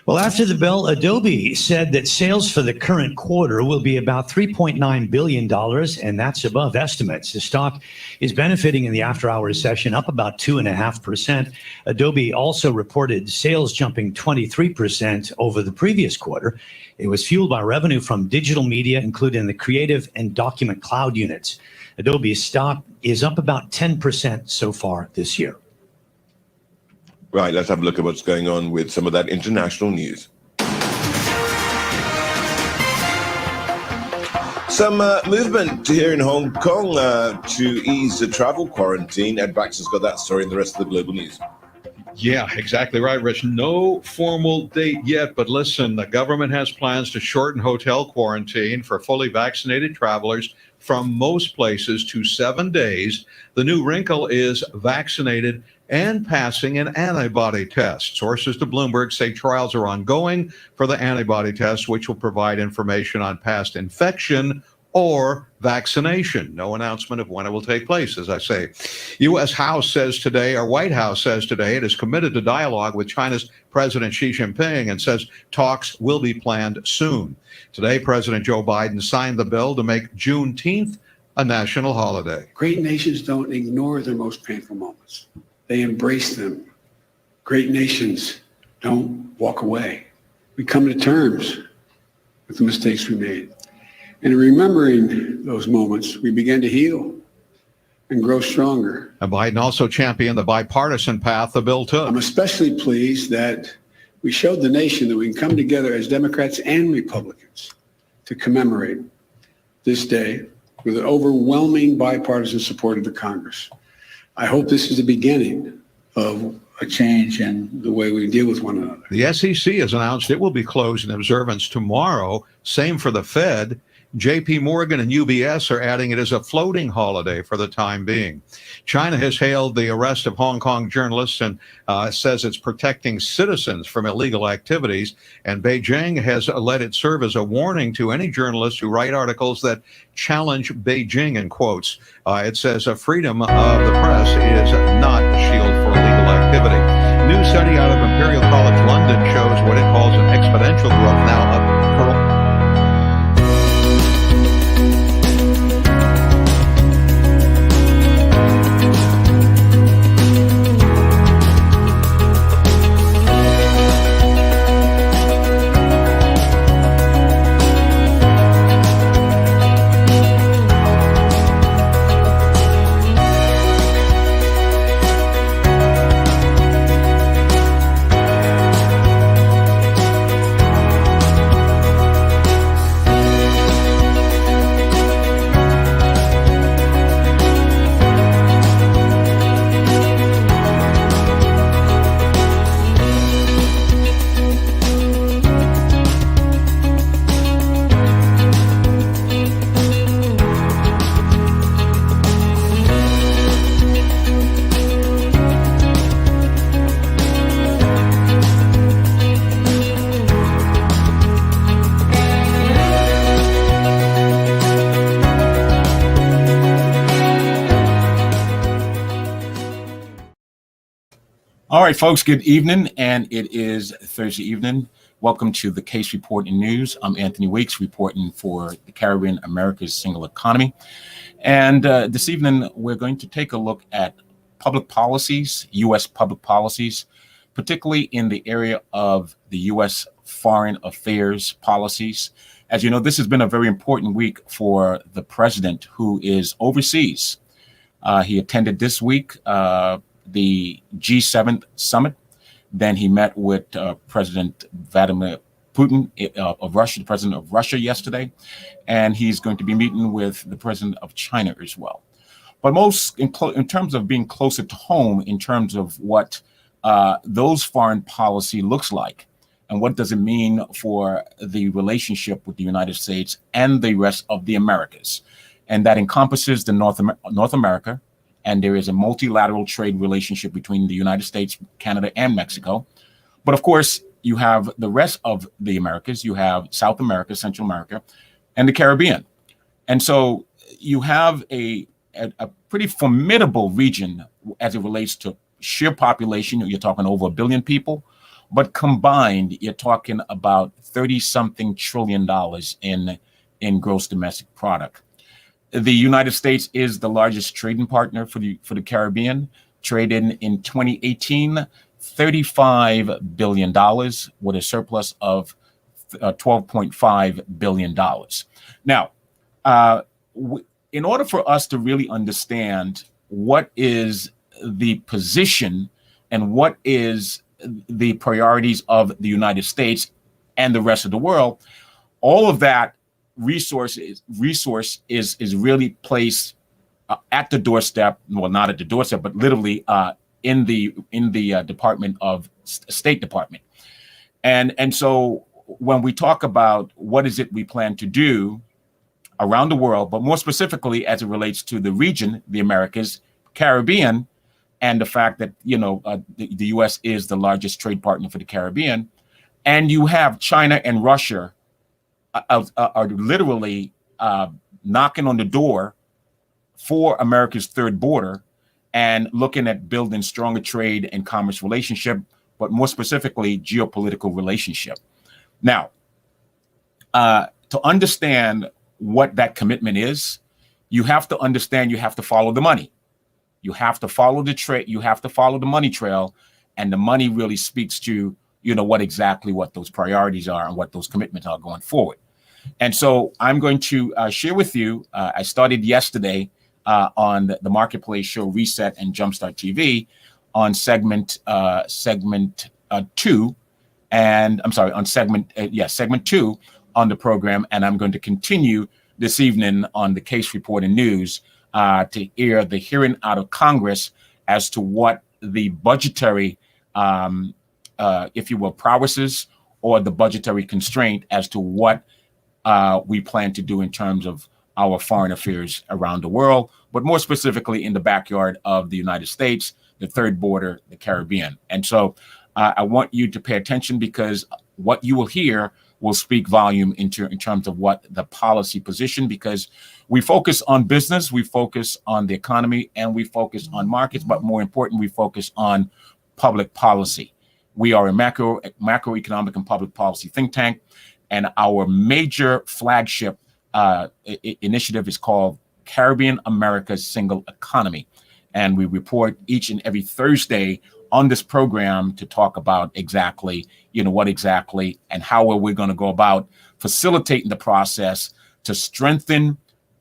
Well, after the bell, Adobe said that sales for the current quarter will be about $3.9 billion, and that's above estimates. The stock is benefiting in the after-hours session, up about 2.5%. Adobe also reported sales jumping 23% over the previous quarter. It was fueled by revenue from digital media, including the Creative and Document Cloud units. Adobe's stock is up about 10% so far this year. Right, let's have a look at what's going on with some of that international news. Some movement here in Hong Kong to ease the travel quarantine. Ed Baxter's got that story and the rest of the global news. Yeah, exactly right, Rich. No formal date yet, but listen, the government has plans to shorten hotel quarantine for fully vaccinated travelers from most places to 7 days. The new wrinkle is vaccinated and passing an antibody test. Sources to Bloomberg say trials are ongoing for the antibody test, which will provide information on past infection or vaccination. No announcement of when it will take place, as I say. U.S. House says today, or White House says today, it is committed to dialogue with China's President Xi Jinping and says talks will be planned soon. Today, President Joe Biden signed the bill to make Juneteenth a national holiday. Great nations don't ignore their most painful moments. They embrace them. Great nations don't walk away. We come to terms with the mistakes we made. And in remembering those moments, we begin to heal and grow stronger. And Biden also championed the bipartisan path the bill took. I'm especially pleased that we showed the nation that we can come together as Democrats and Republicans to commemorate this day with an overwhelming bipartisan support of the Congress. I hope this is the beginning of a change in the way we deal with one another. The SEC has announced it will be closed in observance tomorrow. Same for the Fed. JP Morgan and UBS are adding it as a floating holiday for the time being. China has hailed the arrest of Hong Kong journalists and says it's protecting citizens from illegal activities. And Beijing has let it serve as a warning to any journalists who write articles that challenge Beijing, in quotes. It says freedom of the press is not a shield for illegal activity. New study out of Imperial College London shows what it calls an exponential growth now of All right, folks, good evening, and it is Thursday evening. Welcome to the Case Report and News. I'm Anthony Weeks, reporting for the Caribbean America's Single Economy. And this evening, we're going to take a look at public policies, U.S. public policies, particularly in the area of the U.S. foreign affairs policies. As you know, this has been a very important week for the president, who is overseas. He attended this week the G7 summit. Then he met with President Vladimir Putin of Russia, the president of Russia, yesterday, and he's going to be meeting with the president of China as well. But most in terms of being closer to home, in terms of what those foreign policy looks like, and what does it mean for the relationship with the United States and the rest of the Americas, and that encompasses the North America. And there is a multilateral trade relationship between the United States, Canada, and Mexico. But of course, you have the rest of the Americas. You have South America, Central America, and the Caribbean. And so you have a pretty formidable region as it relates to sheer population. You're talking over 1 billion people, but combined, you're talking about 30-something trillion dollars in gross domestic product. The United States is the largest trading partner for the Caribbean. Traded in 2018, $35 billion with a surplus of $12.5 billion. Now, in order for us to really understand what is the position and what is the priorities of the United States and the rest of the world, all of that resource is really placed at the doorstep. Well, not at the doorstep, but literally in the Department of State Department. And so when we talk about what is it we plan to do around the world, but more specifically as it relates to the region, the Americas, Caribbean, and the fact that the U.S. is the largest trade partner for the Caribbean, and you have China and Russia are literally knocking on the door for America's third border and looking at building stronger trade and commerce relationship, but more specifically, geopolitical relationship. Now, to understand what that commitment is, you have to understand you have to follow the money. You have to follow the trade. You have to follow the money trail, and the money really speaks to what those priorities are and what those commitments are going forward. And so I'm going to share with you. I started yesterday on the Marketplace show Reset and Jumpstart TV on segment 2, and I'm sorry, on segment 2 on the program, and I'm going to continue this evening on the Case Report and News to hear the hearing out of Congress as to what the budgetary, if you will, prowesses or the budgetary constraint as to what we plan to do in terms of our foreign affairs around the world, but more specifically in the backyard of the United States, the third border, the Caribbean. And so I want you to pay attention, because what you will hear will speak volume in terms of what the policy position, because we focus on business, we focus on the economy, and we focus on markets, but more important, we focus on public policy. We are a macroeconomic and public policy think tank, and our major flagship initiative is called Caribbean America's Single Economy. And we report each and every Thursday on this program to talk about exactly, what exactly and how are we going to go about facilitating the process to strengthen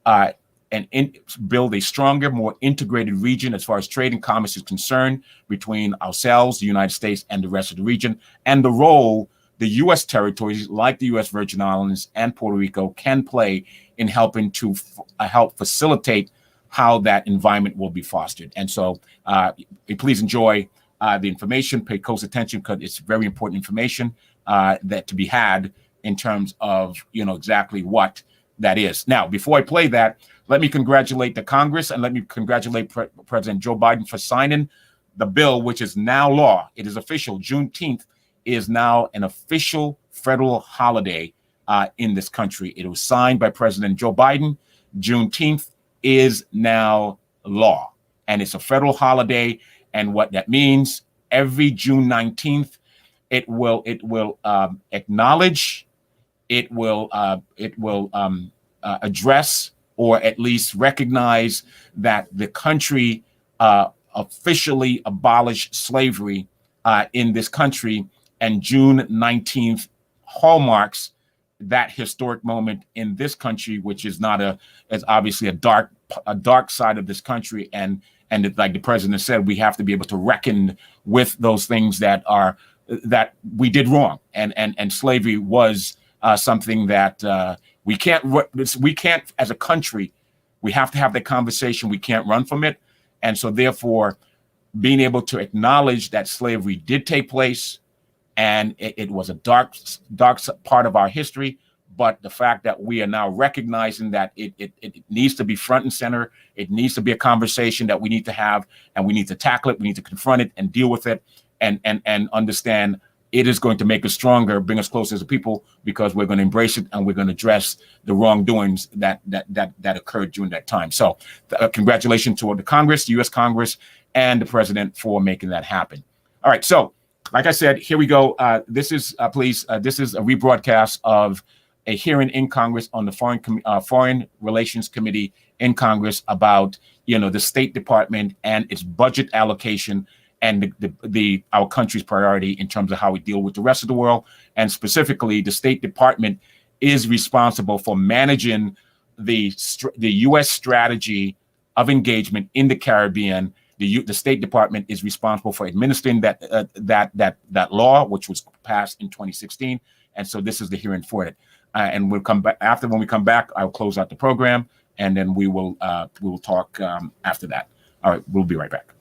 and build a stronger, more integrated region as far as trade and commerce is concerned between ourselves, the United States, and the rest of the region, and the role the U.S. territories like the U.S. Virgin Islands and Puerto Rico can play in helping to help facilitate how that environment will be fostered. And so please enjoy the information, pay close attention, because it's very important information that to be had in terms of, exactly what that is. Now, before I play that, let me congratulate the Congress and let me congratulate President Joe Biden for signing the bill, which is now law. It is official. Juneteenth is now an official federal holiday in this country. It was signed by President Joe Biden. Juneteenth is now law, and it's a federal holiday. And what that means, every June 19th, it will acknowledge, it will address, or at least recognize that the country officially abolished slavery in this country, and June 19th hallmarks that historic moment in this country, which is is obviously a dark side of this country, and like the president said, we have to be able to reckon with those things that we did wrong, and slavery was something that we can't as a country. We have to have that conversation. We can't run from it, and so therefore, being able to acknowledge that slavery did take place, and it was a dark part of our history. But the fact that we are now recognizing that it needs to be front and center, it needs to be a conversation that we need to have, and we need to tackle it, we need to confront it and deal with it, and understand it is going to make us stronger, bring us closer as a people, because we're going to embrace it and we're going to address the wrongdoings that occurred during that time. So congratulations to the Congress, the U.S. Congress, and the president for making that happen. All right, so like I said, here we go. This is a rebroadcast of a hearing in Congress on the Foreign Relations Committee in Congress about, the State Department and its budget allocation and our country's priority in terms of how we deal with the rest of the world. And specifically, the State Department is responsible for managing the U.S. strategy of engagement in the Caribbean. The State Department is responsible for administering that law, which was passed in 2016. And so this is the hearing for it. And we'll come back when we come back. I'll close out the program, and then we will talk after that. All right, we'll be right back.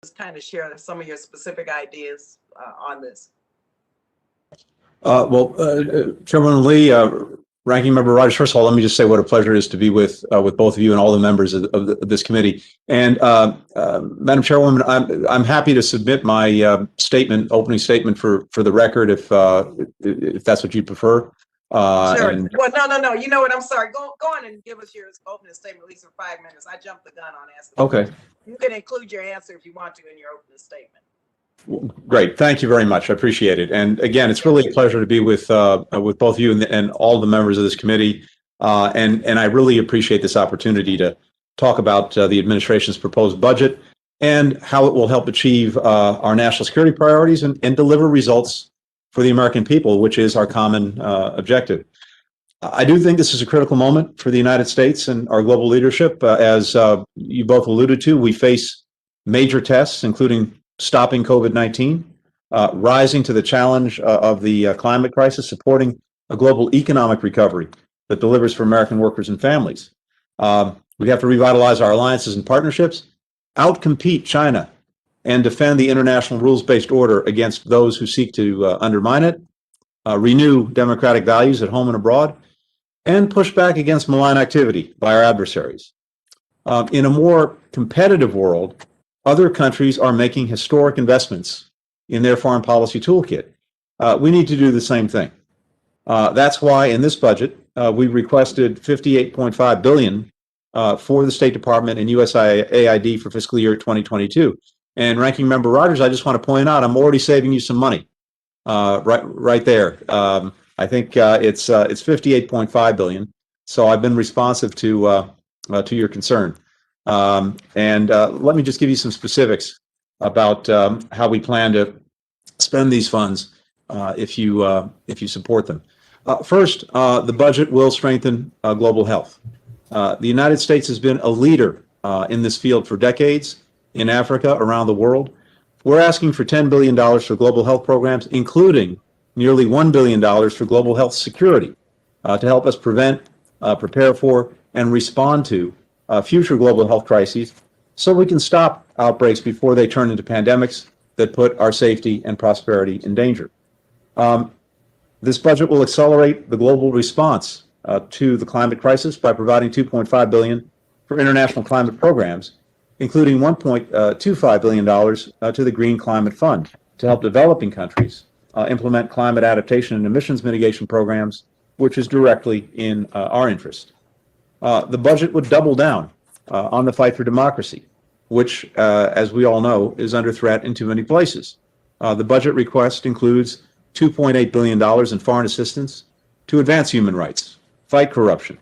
Just kind of share some of your specific ideas on this. Chairman Lee, Ranking Member Rogers, first of all, let me just say what a pleasure it is to be with both of you and all the members of this committee. And Madam Chairwoman, I'm happy to submit my opening statement for the record, if that's what you'd prefer. Sure. Well, no. You know what? I'm sorry. Go on and give us your opening statement, at least for 5 minutes. I jumped the gun on asking. Okay. You can include your answer if you want to in your opening statement. Great. Thank you very much. I appreciate it. And again, it's really a pleasure to be with both of you and all the members of this committee. And I really appreciate this opportunity to talk about the administration's proposed budget and how it will help achieve our national security priorities and deliver results for the American people, which is our common objective. I do think this is a critical moment for the United States and our global leadership. As you both alluded to, we face major tests, including stopping COVID-19, rising to the challenge of the climate crisis, supporting a global economic recovery that delivers for American workers and families. We have to revitalize our alliances and partnerships, outcompete China, and defend the international rules-based order against those who seek to undermine it, renew democratic values at home and abroad, and push back against malign activity by our adversaries. In a more competitive world, other countries are making historic investments in their foreign policy toolkit. We need to do the same thing. That's why in this budget, we requested $58.5 billion for the State Department and USAID for fiscal year 2022. And Ranking Member Rogers, I just want to point out, I'm already saving you some money right there. I think it's $58.5 billion. So I've been responsive to your concern. And let me just give you some specifics about how we plan to spend these funds if you support them. First, the budget will strengthen global health. The United States has been a leader in this field for decades in Africa, around the world. We're asking for $10 billion for global health programs, including nearly $1 billion for global health security to help us prevent, prepare for, and respond to future global health crises so we can stop outbreaks before they turn into pandemics that put our safety and prosperity in danger. This budget will accelerate the global response to the climate crisis by providing $2.5 billion for international climate programs, including $1.25 billion to the Green Climate Fund to help developing countries implement climate adaptation and emissions mitigation programs, which is directly in our interest. The budget would double down on the fight for democracy, which, as we all know, is under threat in too many places. The budget request includes $2.8 billion in foreign assistance to advance human rights, fight corruption,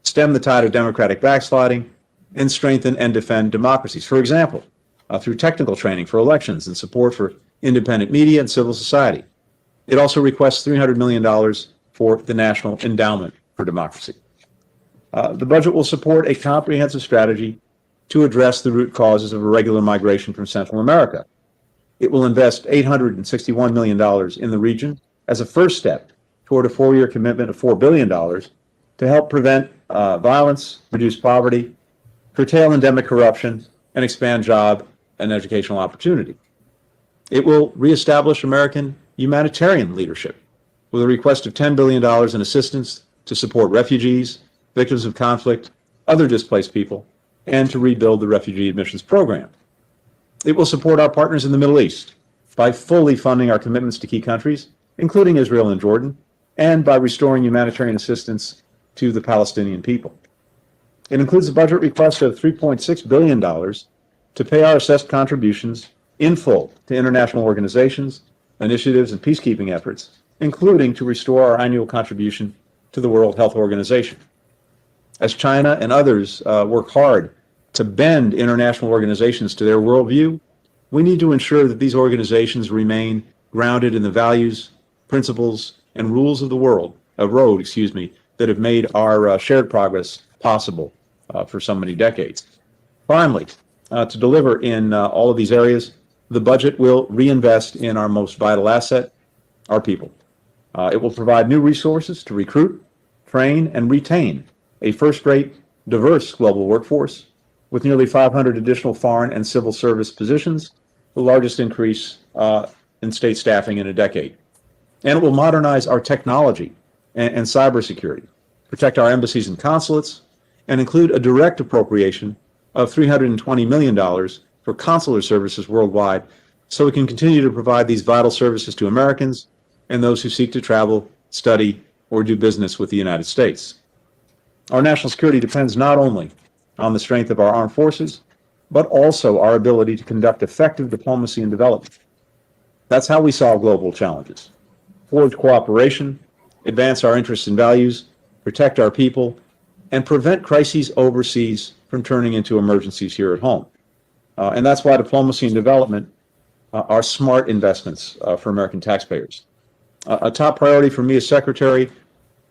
stem the tide of democratic backsliding, and strengthen and defend democracies. For example, through technical training for elections and support for independent media and civil society. It also requests $300 million for the National Endowment for Democracy. The budget will support a comprehensive strategy to address the root causes of irregular migration from Central America. It will invest $861 million in the region as a first step toward a 4-year commitment of $4 billion to help prevent violence, reduce poverty, curtail endemic corruption, and expand job and educational opportunity. It will reestablish American humanitarian leadership with a request of $10 billion in assistance to support refugees, victims of conflict, other displaced people, and to rebuild the refugee admissions program. It will support our partners in the Middle East by fully funding our commitments to key countries, including Israel and Jordan, and by restoring humanitarian assistance to the Palestinian people. It includes a budget request of $3.6 billion to pay our assessed contributions in full to international organizations, initiatives, and peacekeeping efforts, including to restore our annual contribution to the World Health Organization. As China and others work hard to bend international organizations to their worldview, we need to ensure that these organizations remain grounded in the values, principles, and rules of the road, that have made our shared progress possible for so many decades. Finally, to deliver in all of these areas, the budget will reinvest in our most vital asset, our people. It will provide new resources to recruit, train, and retain a first-rate, diverse global workforce with nearly 500 additional foreign and civil service positions, the largest increase in state staffing in a decade. And it will modernize our technology and cybersecurity, protect our embassies and consulates, and include a direct appropriation of $320 million for consular services worldwide so we can continue to provide these vital services to Americans and those who seek to travel, study, or do business with the United States. Our national security depends not only on the strength of our armed forces, but also our ability to conduct effective diplomacy and development. That's how we solve global challenges, forge cooperation, advance our interests and values, protect our people, and prevent crises overseas from turning into emergencies here at home. And that's why diplomacy and development are smart investments for American taxpayers. A top priority for me as Secretary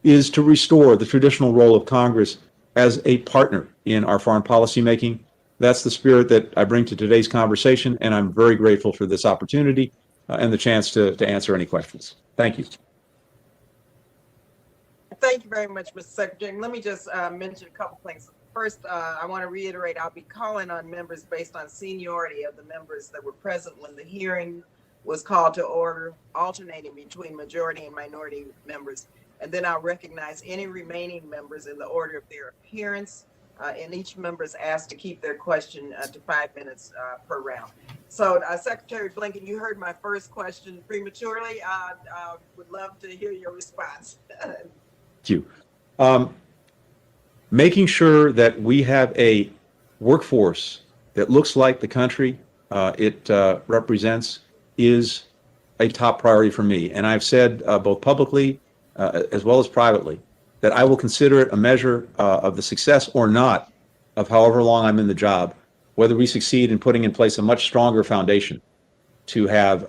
is to restore the traditional role of Congress as a partner in our foreign policy making. That's the spirit that I bring to today's conversation, and I'm very grateful for this opportunity and the chance to answer any questions. Thank you. Thank you very much, Mr. Secretary. Let me just mention a couple things. First, I want to reiterate, I'll be calling on members based on seniority of the members that were present when the hearing was called to order, alternating between majority and minority members. And then I'll recognize any remaining members in the order of their appearance. And each member is asked to keep their question to 5 minutes per round. So Secretary Blinken, you heard my first question prematurely. I would love to hear your response. Thank you. Making sure that we have a workforce that looks like the country it represents is a top priority for me. And I've said both publicly as well as privately that I will consider it a measure of the success or not of however long I'm in the job, whether we succeed in putting in place a much stronger foundation to have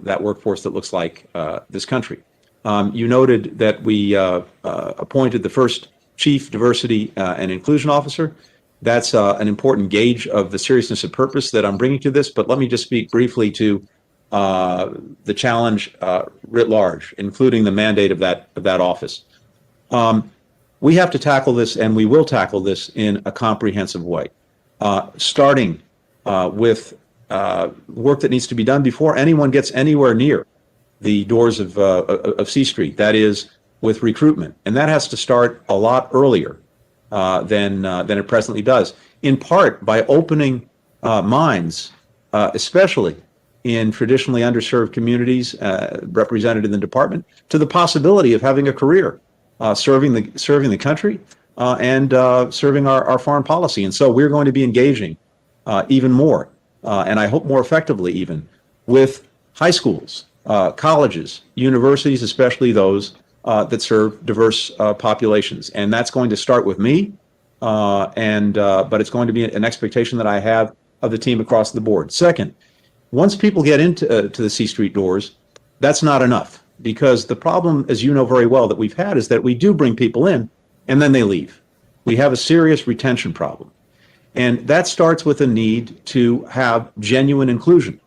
that workforce that looks like this country. You noted that we appointed the first Chief Diversity and Inclusion Officer. That's an important gauge of the seriousness and purpose that I'm bringing to this, but let me just speak briefly to the challenge writ large, including the mandate of that office. We have to tackle this, and we will tackle this in a comprehensive way, starting with work that needs to be done before anyone gets anywhere near the doors of C Street. That is, with recruitment, and that has to start a lot earlier than it presently does. In part by opening minds, especially in traditionally underserved communities represented in the department, to the possibility of having a career serving the country and serving our foreign policy. And so we're going to be engaging even more, and I hope more effectively even, with high schools, colleges, universities, especially those that serve diverse populations. And that's going to start with me, but it's going to be an expectation that I have of the team across the board. Second, once people get into the C Street doors, that's not enough, because the problem, as you know very well, that we've had is that we do bring people in and then they leave. We have a serious retention problem. And that starts with a need to have genuine inclusion.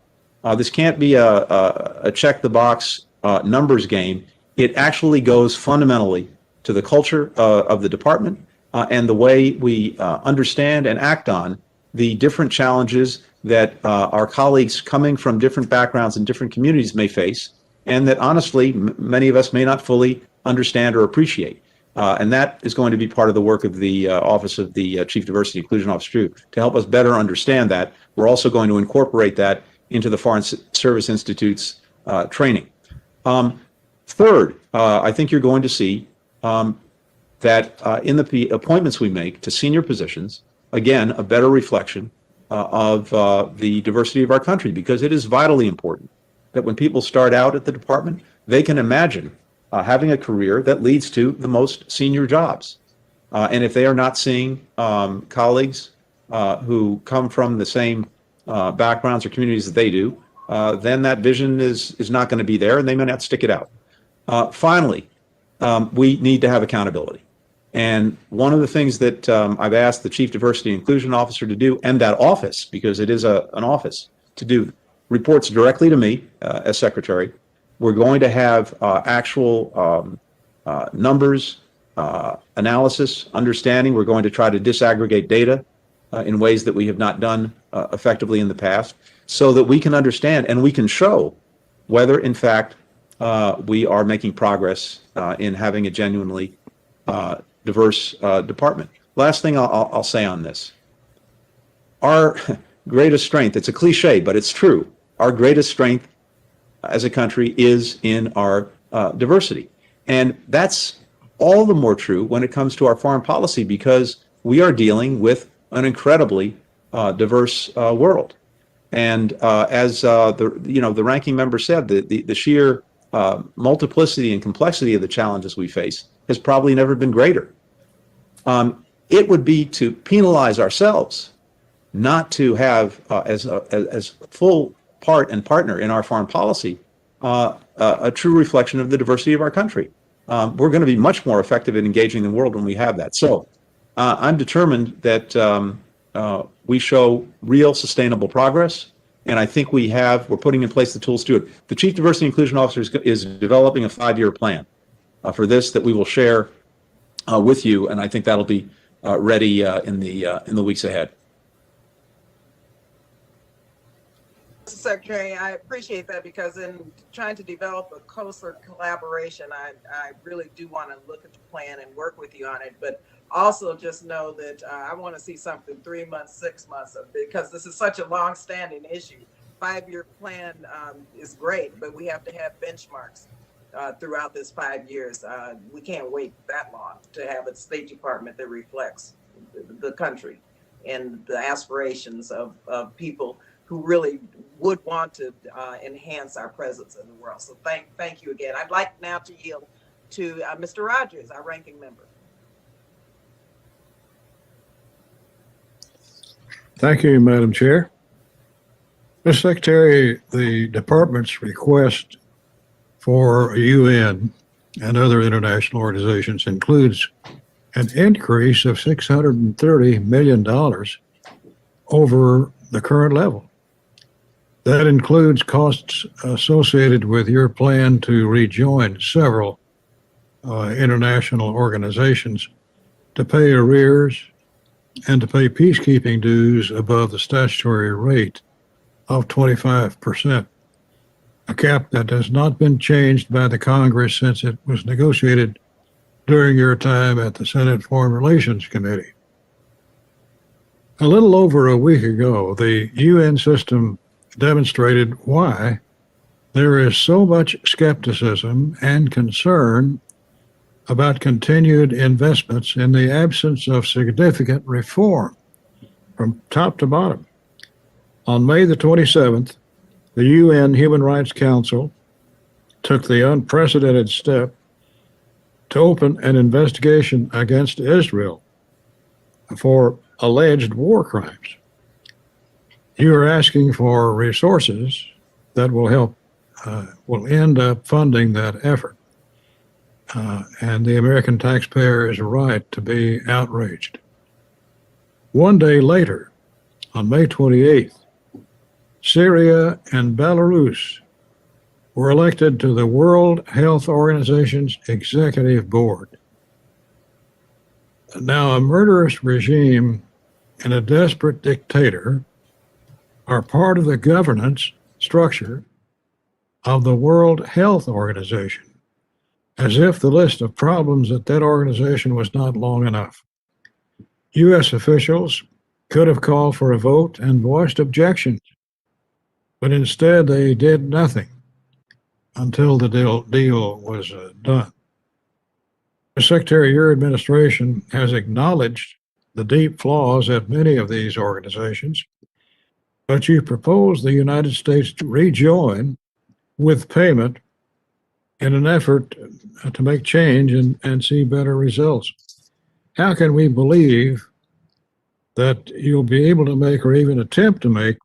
This can't be a check the box numbers game. It actually goes fundamentally to the culture of the department and the way we understand and act on the different challenges that our colleagues coming from different backgrounds and different communities may face, and that honestly, many of us may not fully understand or appreciate. And that is going to be part of the work of the Office of the Chief Diversity Inclusion Officer too, to help us better understand that. We're also going to incorporate that into the Foreign Service Institute's training. Third, I think you're going to see that in the appointments we make to senior positions, again, a better reflection of the diversity of our country, because it is vitally important that when people start out at the department, they can imagine having a career that leads to the most senior jobs. And if they are not seeing colleagues who come from the same backgrounds or communities that they do, then that vision is not going to be there, and they may not stick it out. Finally, we need to have accountability. And one of the things that I've asked the Chief Diversity and Inclusion Officer to do, and that office, because it is an office, to do, reports directly to me as Secretary. We're going to have actual numbers, analysis, understanding. We're going to try to disaggregate data in ways that we have not done effectively in the past, so that we can understand and we can show whether, in fact, we are making progress in having a genuinely diverse department. Last thing I'll say on this. Our greatest strength, it's a cliche, but it's true. Our greatest strength as a country is in our diversity. And that's all the more true when it comes to our foreign policy, because we are dealing with an incredibly diverse world. And as the ranking member said, the sheer multiplicity and complexity of the challenges we face has probably never been greater. It would be to penalize ourselves not to have as full part and partner in our foreign policy a true reflection of the diversity of our country. We're going to be much more effective in engaging the world when we have that. So I'm determined that we show real sustainable progress, and I think we're putting in place the tools to it. The Chief Diversity and Inclusion Officer is developing a 5-year plan for this that we will share with you, and I think that'll be ready in the weeks ahead. Secretary, I appreciate that, because in trying to develop a closer collaboration, I really do want to look at the plan and work with you on it, but also just know that I want to see something 3 months, 6 months, because this is such a long-standing issue. 5-year plan is great, but we have to have benchmarks throughout this 5 years. We can't wait that long to have a State Department that reflects the country and the aspirations of people who really would want to enhance our presence in the world. So thank you again. I'd like now to yield to Mr. Rogers, our ranking member. Thank you, Madam Chair. Mr. Secretary, the department's request for UN and other international organizations includes an increase of $630 million over the current level. That includes costs associated with your plan to rejoin several international organizations, to pay arrears, and to pay peacekeeping dues above the statutory rate of 25%, a cap that has not been changed by the Congress since it was negotiated during your time at the Senate Foreign Relations Committee. A little over a week ago, the UN system demonstrated why there is so much skepticism and concern about continued investments in the absence of significant reform from top to bottom. On May the 27th, the UN Human Rights Council took the unprecedented step to open an investigation against Israel for alleged war crimes. You are asking for resources that will end up funding that effort. And the American taxpayer is right to be outraged. One day later, on May 28th, Syria and Belarus were elected to the World Health Organization's executive board. Now, a murderous regime and a desperate dictator are part of the governance structure of the World Health Organization, as if the list of problems at that organization was not long enough. U.S. officials could have called for a vote and voiced objections, but instead they did nothing until the deal was done. Mr. Mr. Secretary, your administration has acknowledged the deep flaws at many of these organizations, but you propose the United States to rejoin with payment in an effort to make change and see better results. How can we believe that you'll be able to make or even attempt to make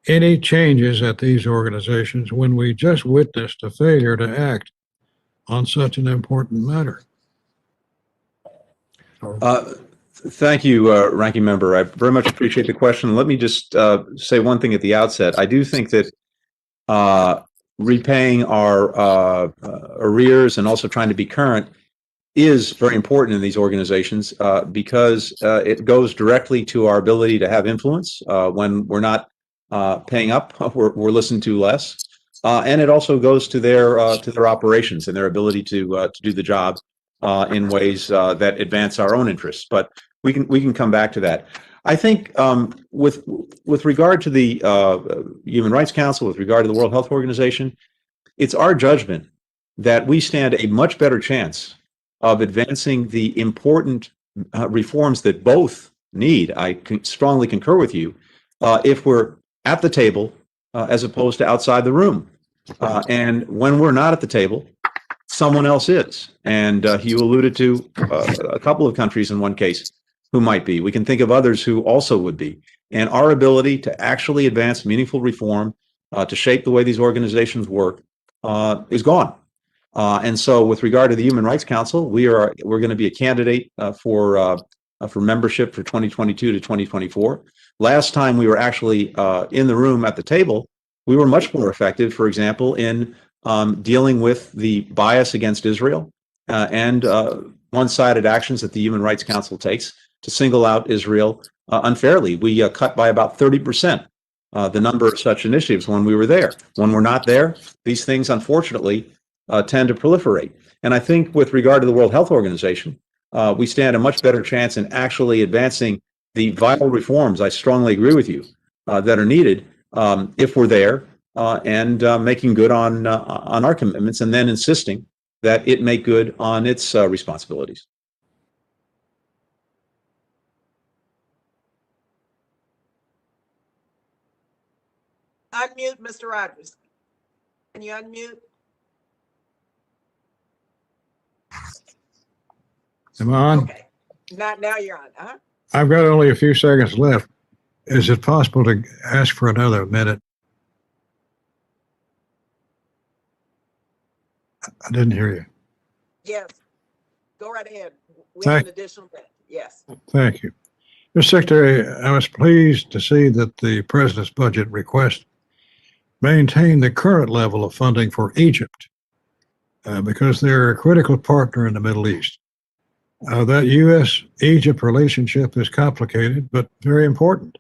any changes at these organizations when we just witnessed a failure to act on such an important matter? Thank you, Ranking Member. I very much appreciate the question. Let me just say one thing at the outset. I do think that repaying our arrears and also trying to be current is very important in these organizations because it goes directly to our ability to have influence. When we're not paying up, we're listened to less. And it also goes to their operations and their ability to do the job in ways that advance our own interests. But we can come back to that. I think with regard to the Human Rights Council, with regard to the World Health Organization, it's our judgment that we stand a much better chance of advancing the important reforms that both need. I strongly concur with you if we're at the table as opposed to outside the room. And when we're not at the table, someone else is. And you alluded to a couple of countries in one case who might be. We can think of others who also would be. And our ability to actually advance meaningful reform to shape the way these organizations work is gone. And so with regard to the Human Rights Council, we're going to be a candidate for membership for 2022 to 2024. Last time we were actually in the room at the table, we were much more effective, for example, in dealing with the bias against Israel and one-sided actions that the Human Rights Council takes to single out Israel unfairly. We cut by about 30% the number of such initiatives when we were there. When we're not there, these things, unfortunately, tend to proliferate. And I think with regard to the World Health Organization, we stand a much better chance in actually advancing the vital reforms, I strongly agree with you, that are needed if we're there and making good on our commitments and then insisting that it make good on its responsibilities. Unmute, Mr. Rogers. Can you unmute? Am I on? Okay. Now you're on. Uh-huh. I've got only a few seconds left. Is it possible to ask for another minute? I didn't hear you. Yes. Go right ahead. We have an additional minute. Yes. Thank you. Mr. Secretary, I was pleased to see that the President's budget request maintained the current level of funding for Egypt because they're a critical partner in the Middle East. That U.S.-Egypt relationship is complicated, but very important.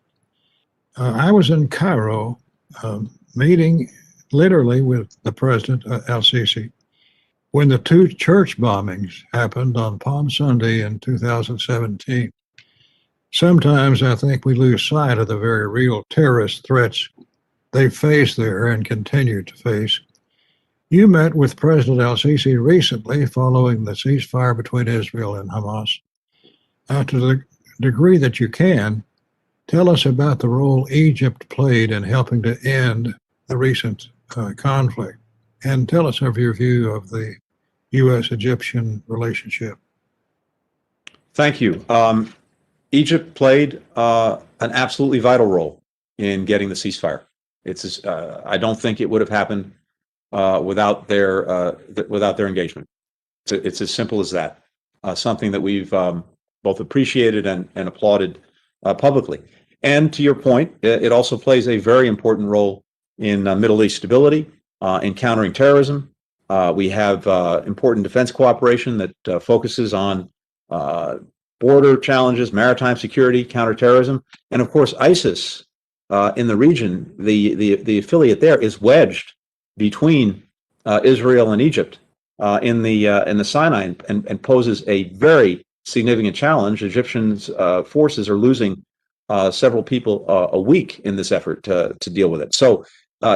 I was in Cairo meeting literally with the President, al-Sisi, when the two church bombings happened on Palm Sunday in 2017. Sometimes I think we lose sight of the very real terrorist threats they face there and continue to face. You met with President al-Sisi recently following the ceasefire between Israel and Hamas. To the degree that you can, tell us about the role Egypt played in helping to end the recent conflict, and tell us of your view of the U.S.-Egyptian relationship. Thank you. Egypt played an absolutely vital role in getting the ceasefire. I don't think it would have happened without their engagement. It's as simple as that. Something that we've both appreciated and applauded publicly. And to your point, it also plays a very important role in Middle East stability, in countering terrorism. We have important defense cooperation that focuses on border challenges, maritime security, counterterrorism, and of course ISIS in the region. The affiliate there is wedged between Israel and Egypt in the Sinai and poses a very significant challenge. Egyptians forces are losing several people a week in this effort to deal with it. So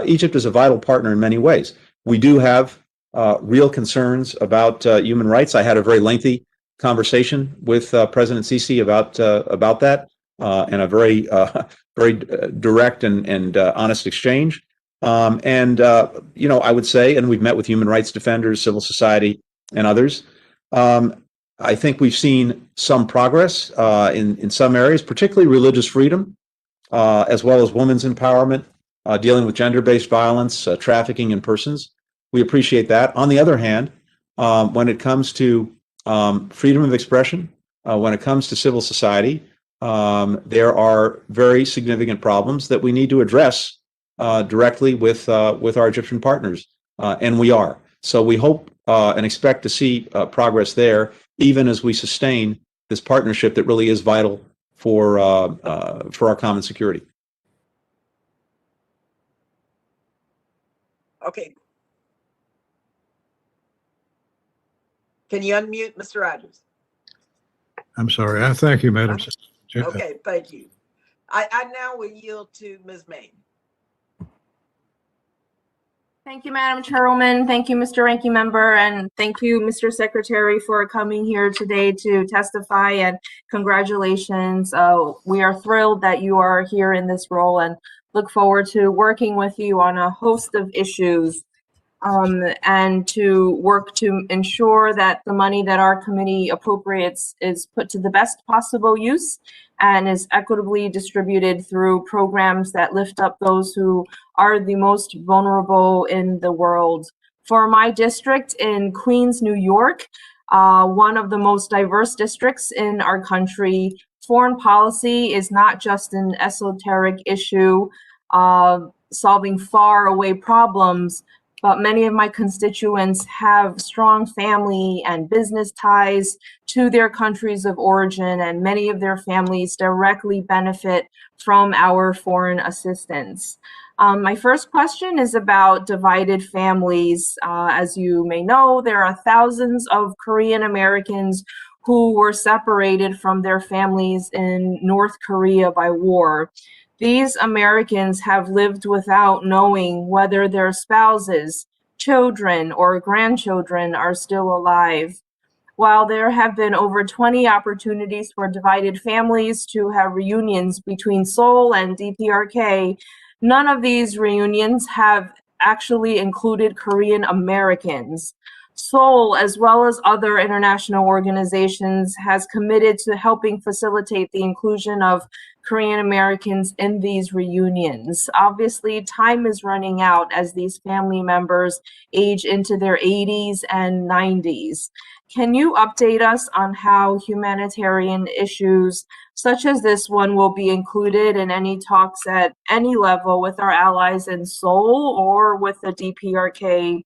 Egypt is a vital partner in many ways. We do have real concerns about human rights. I had a very lengthy conversation with President Sisi about that, and a very very direct and honest exchange. I would say, and we've met with human rights defenders, civil society, and others. I think we've seen some progress in some areas, particularly religious freedom, as well as women's empowerment, dealing with gender-based violence, trafficking in persons. We appreciate that. On the other hand, when it comes to freedom of expression, when it comes to civil society, there are very significant problems that we need to address directly with our Egyptian partners, and we are. So we hope and expect to see progress there, even as we sustain this partnership that really is vital for our common security. Okay. Can you unmute Mr. Rogers? I'm sorry. I thank you, Madam. Okay, thank you. I now will yield to Ms. Main. Thank you, Madam Chairwoman. Thank you, Mr. Ranking Member, and thank you, Mr. Secretary, for coming here today to testify, and congratulations. We are thrilled that you are here in this role and look forward to working with you on a host of issues, and to work to ensure that the money that our committee appropriates is put to the best possible use and is equitably distributed through programs that lift up those who are the most vulnerable in the world. For my district in Queens, New York, one of the most diverse districts in our country, foreign policy is not just an esoteric issue solving far away problems, but many of my constituents have strong family and business ties to their countries of origin, and many of their families directly benefit from our foreign assistance. My first question is about divided families. As you may know, there are thousands of Korean Americans who were separated from their families in North Korea by war. These Americans have lived without knowing whether their spouses, children, or grandchildren are still alive. While there have been over 20 opportunities for divided families to have reunions between Seoul and DPRK, none of these reunions have actually included Korean Americans. Seoul, as well as other international organizations, has committed to helping facilitate the inclusion of Korean Americans in these reunions. Obviously, time is running out as these family members age into their 80s and 90s. Can you update us on how humanitarian issues such as this one will be included in any talks at any level with our allies in Seoul or with the DPRK?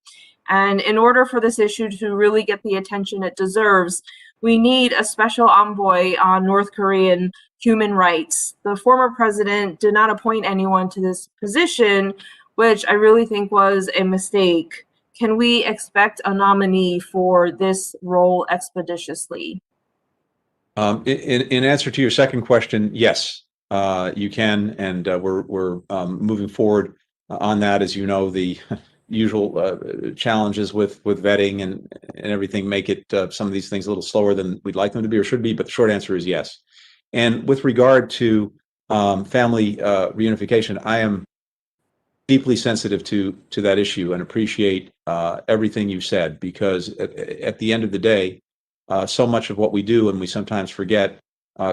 And in order for this issue to really get the attention it deserves, we need a special envoy on North Korean human rights. The former president did not appoint anyone to this position, which I really think was a mistake. Can we expect a nominee for this role expeditiously? In answer to your second question, yes, you can, and we're moving forward on that. As you know, the usual challenges with vetting and everything make it some of these things a little slower than we'd like them to be or should be, but the short answer is yes. And with regard to family reunification, I am deeply sensitive to that issue and appreciate everything you said, because at the end of the day, so much of what we do, and we sometimes forget,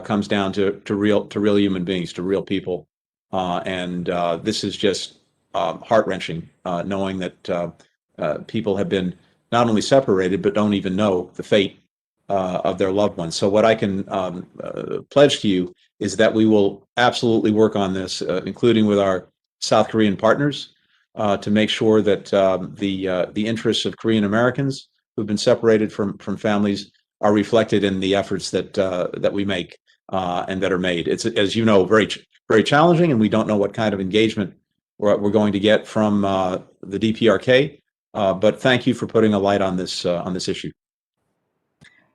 comes down to real human beings, to real people, and this is just heart-wrenching, knowing that people have been not only separated but don't even know the fate of their loved ones. So what I can pledge to you is that we will absolutely work on this, including with our South Korean partners, to make sure that the interests of Korean Americans who've been separated from families are reflected in the efforts that we make and that are made. It's, as you know, very challenging, and we don't know what kind of engagement we're going to get from the DPRK. But thank you for putting a light on this issue.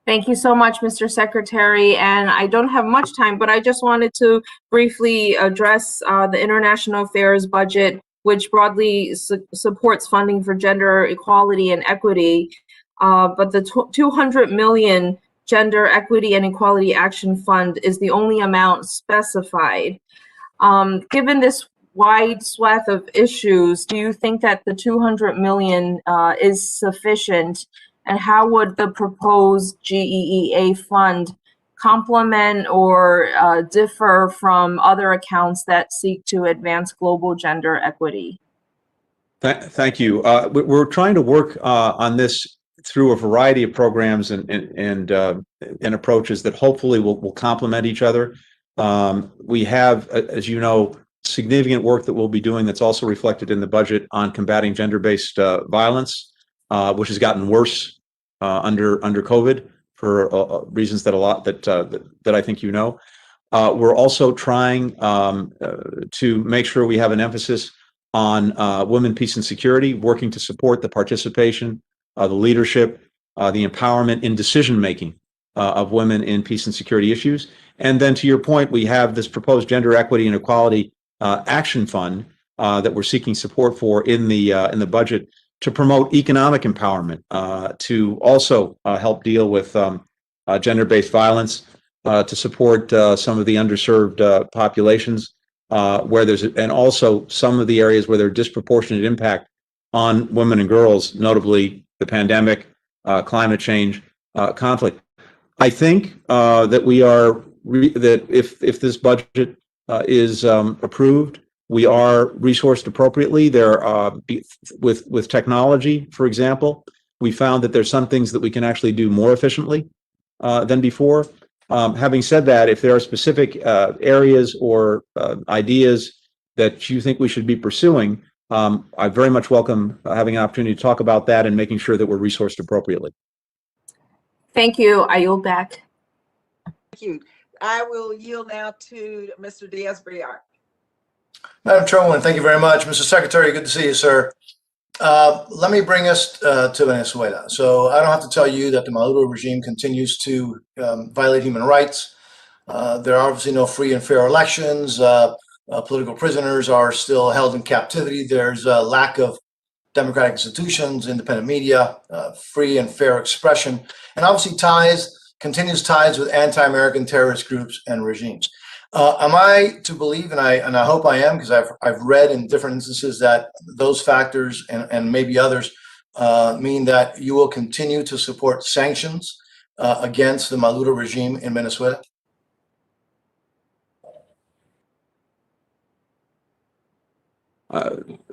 Thank you so much, Mr. Secretary. And I don't have much time, but I just wanted to briefly address the international affairs budget which broadly supports funding for gender equality and equity. But the 200 million Gender Equity and Equality Action Fund is the only amount specified. Given this wide swath of issues, do you think that the 200 million is sufficient? And how would the proposed GEEA fund complement or differ from other accounts that seek to advance global gender equity? Thank you. We're trying to work on this through a variety of programs and approaches that hopefully will complement each other. We have, as you know, significant work that we'll be doing that's also reflected in the budget on combating gender-based violence, which has gotten worse under COVID for reasons that I think you know. We're also trying to make sure we have an emphasis on women, peace, and security, working to support the participation, the leadership, the empowerment in decision-making of women in peace and security issues. And then to your point, we have this proposed Gender Equity and Equality Action Fund that we're seeking support for in the budget to promote economic empowerment, to also help deal with gender-based violence, to support some of the underserved populations and also some of the areas where there's disproportionate impact on women and girls, notably the pandemic, climate change, conflict. I think that we are that if this budget is approved, we are resourced appropriately. There with technology, for example, we found that there's some things that we can actually do more efficiently than before. Having said that, if there are specific areas or ideas that you think we should be pursuing, I very much welcome having an opportunity to talk about that and making sure that we're resourced appropriately. Thank you. I yield back. Thank you. I will yield now to Mr. Diaz-Briard. Madam Chairwoman, thank you very much. Mr. Secretary, good to see you, sir. Let me bring us to Venezuela. So I don't have to tell you that the Maduro regime continues to violate human rights. There are obviously no free and fair elections. Political prisoners are still held in captivity. There's a lack of democratic institutions, independent media, free and fair expression, and obviously continuous ties with anti-American terrorist groups and regimes. Am I to believe, and I hope I am, because I've read in different instances that those factors and maybe others mean that you will continue to support sanctions against the Maduro regime in Venezuela?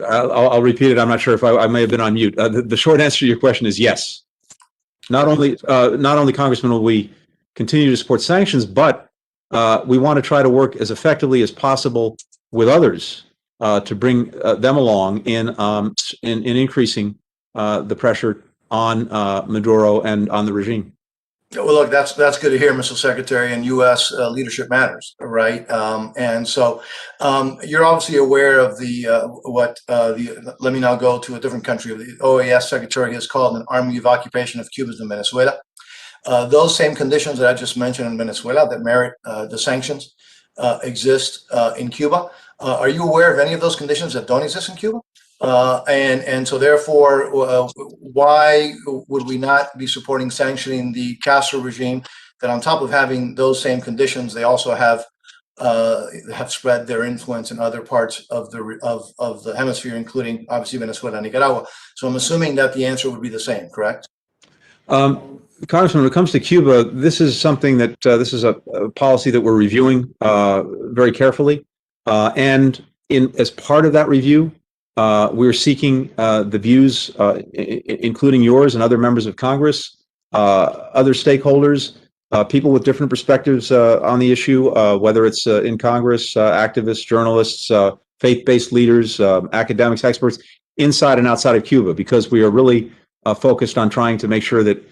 I'll repeat it. I'm not sure if I may have been on mute. The short answer to your question is yes. Not only Congressman, will we continue to support sanctions, but we want to try to work as effectively as possible with others to bring them along in increasing the pressure on Maduro and on the regime. Well, look, that's good to hear, Mr. Secretary, and U.S. leadership matters, right? And so you're obviously aware of let me now go to a different country. The OAS Secretary has called an army of occupation of Cubans in Venezuela. Those same conditions that I just mentioned in Venezuela that merit the sanctions exist in Cuba. Are you aware of any of those conditions that don't exist in Cuba? And so therefore, why would we not be supporting sanctioning the Castro regime that on top of having those same conditions, they also have spread their influence in other parts of the hemisphere, including obviously Venezuela and Nicaragua. So I'm assuming that the answer would be the same, correct? Congressman, when it comes to Cuba, this is something that this is a policy that we're reviewing very carefully. And as part of that review, we're seeking the views, including yours and other members of Congress, other stakeholders, people with different perspectives on the issue, whether it's in Congress, activists, journalists, faith-based leaders, academics, experts, inside and outside of Cuba, because we are really focused on trying to make sure that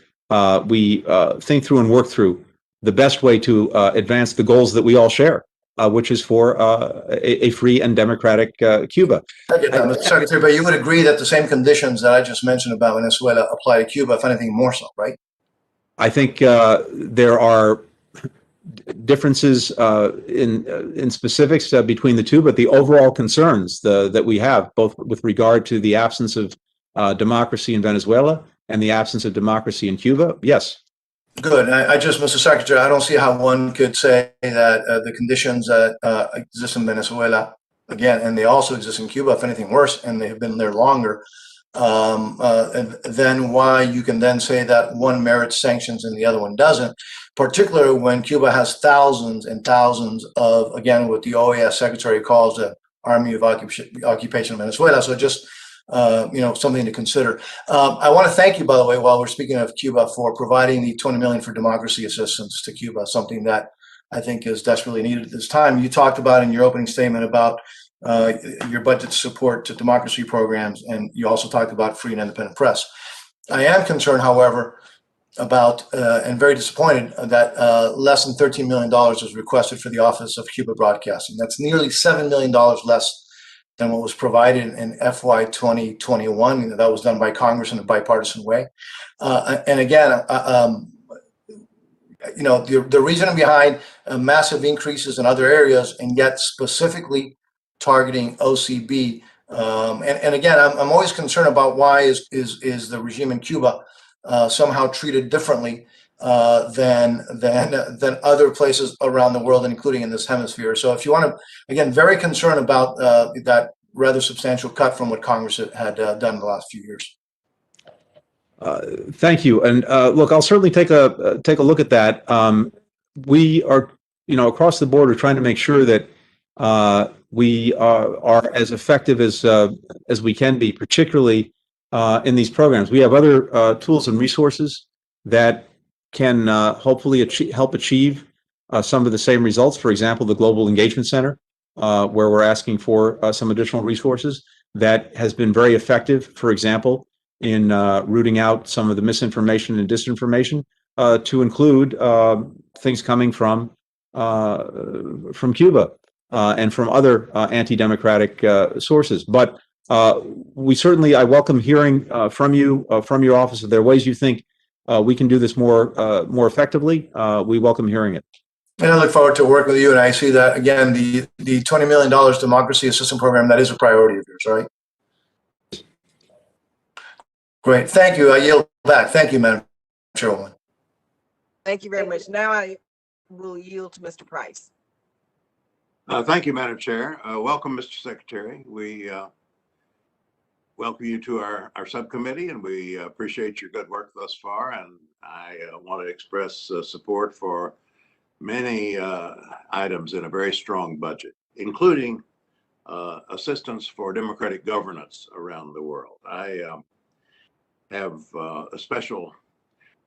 we think through and work through the best way to advance the goals that we all share, which is for a free and democratic Cuba. I get that, Mr. Secretary, but you would agree that the same conditions that I just mentioned about Venezuela apply to Cuba, if anything more so, right? I think there are differences in specifics between the two, but the overall concerns that we have, both with regard to the absence of democracy in Venezuela and the absence of democracy in Cuba, yes. Good. I just, Mr. Secretary, I don't see how one could say that the conditions that exist in Venezuela, again, and they also exist in Cuba, if anything worse, and they have been there longer, then why you can then say that one merits sanctions and the other one doesn't, particularly when Cuba has thousands and thousands of, again, what the OAS Secretary calls the Army of Occupation of Venezuela. So just something to consider. I want to thank you, by the way, while we're speaking of Cuba, for providing the $20 million for democracy assistance to Cuba, something that I think is desperately needed at this time. You talked about in your opening statement about your budget support to democracy programs, and you also talked about free and independent press. I am concerned, however, about and very disappointed that less than $13 million was requested for the Office of Cuba Broadcasting. That's nearly $7 million less than what was provided in FY 2021. That was done by Congress in a bipartisan way. And again, the reason behind massive increases in other areas, and yet specifically targeting OCB. And again, I'm always concerned about why is the regime in Cuba somehow treated differently than other places around the world, including in this hemisphere. So if you want to, again, very concerned about that rather substantial cut from what Congress had done in the last few years. Thank you. And look, I'll certainly take a look at that. We are, across the board, are trying to make sure that we are as effective as we can be, particularly in these programs. We have other tools and resources that can hopefully help achieve some of the same results. For example, the Global Engagement Center, where we're asking for some additional resources, that has been very effective, for example, in rooting out some of the misinformation and disinformation, to include things coming from Cuba and from other anti-democratic sources. But we certainly, I welcome hearing from you, from your office, if there are ways you think we can do this more effectively. We welcome hearing it. And I look forward to working with you. And I see that, again, the $20 million democracy assistance program, that is a priority of yours, right? Great. Thank you. I yield back. Thank you, Madam Chairwoman. Thank you very much. Now I will yield to Mr. Price. Thank you, Madam Chair. Welcome, Mr. Secretary. We welcome you to our subcommittee, and we appreciate your good work thus far. And I want to express support for many items in a very strong budget, including assistance for democratic governance around the world. I have a special